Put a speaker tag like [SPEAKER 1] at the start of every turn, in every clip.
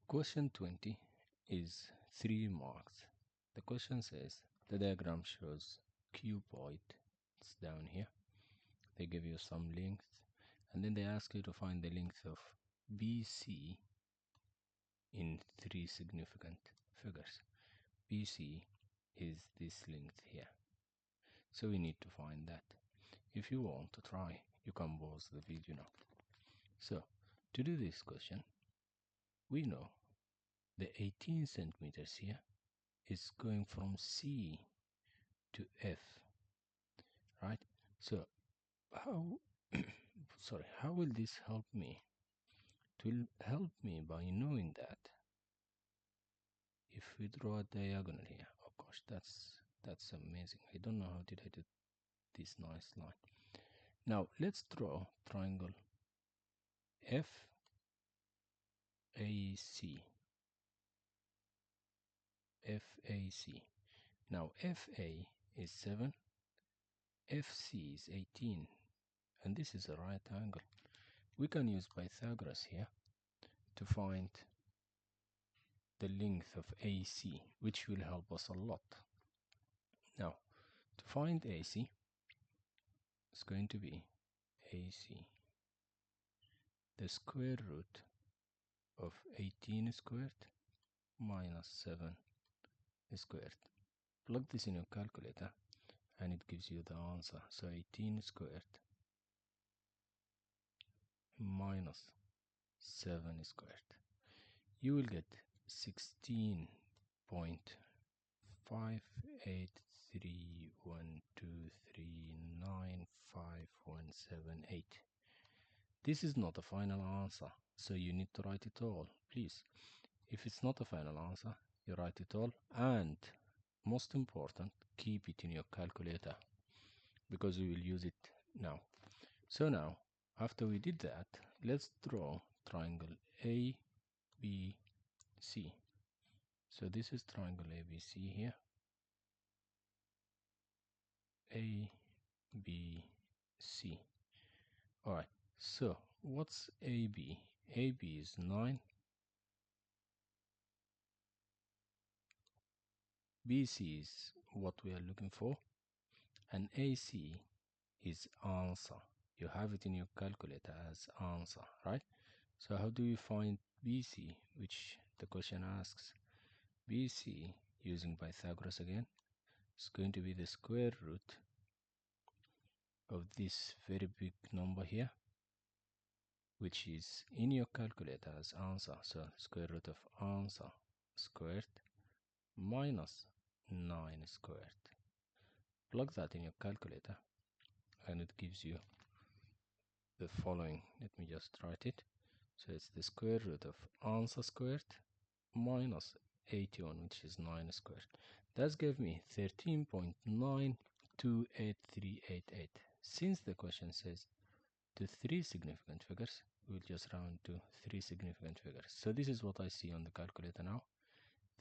[SPEAKER 1] Question 20 is 3 marks. The question says the diagram shows cuboid. It's down here. They give you some length and then they ask you to find the length of BC in 3 significant figures. BC is this length here. So we need to find that. If you want to try, you can pause the video now. So to do this question, we know the 18 centimeters here is going from C to F, right? So how how will this help me? It will help me by knowing that if we draw a diagonal here, oh gosh, that's amazing. I don't know how did I do this nice line. Now let's draw triangle FAC. FAC. Now FA is 7, FC is 18, and this is a right angle. We can use Pythagoras here to find the length of AC, which will help us a lot. Now, to find AC, it's going to be AC, the square root of 18 squared minus 7 squared. Plug this in your calculator and it gives you the answer. So 18 squared minus 7 squared. You will get 16.58312395178. This is not a final answer, so you need to write it all. Please, if it's not a final answer, you write it all, and most important, keep it in your calculator because we will use it now. So now, after we did that, let's draw triangle ABC. So this is triangle ABC here. ABC. Alright, so what's AB? AB is 9. BC is what we are looking for. And AC is answer. You have it in your calculator as answer, right? So how do you find BC, which the question asks? BC, using Pythagoras again, is going to be the square root of this very big number here, which is in your calculator as answer. So square root of answer squared minus 9 squared. Plug that in your calculator and it gives you the following. Let me just write it. So it's the square root of answer squared minus 81, which is 9 squared. That gave me 13.928388. Since the question says to 3 significant figures, we'll just round to 3 significant figures. So this is what I see on the calculator now.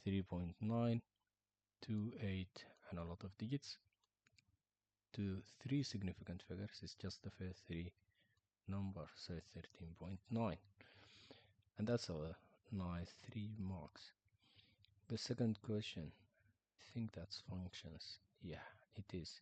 [SPEAKER 1] 3.928 and a lot of digits to 3 significant figures is just the first 3 number, so 13.9, and that's our nice 3 marks. The second question, I think that's functions. Yeah, it is.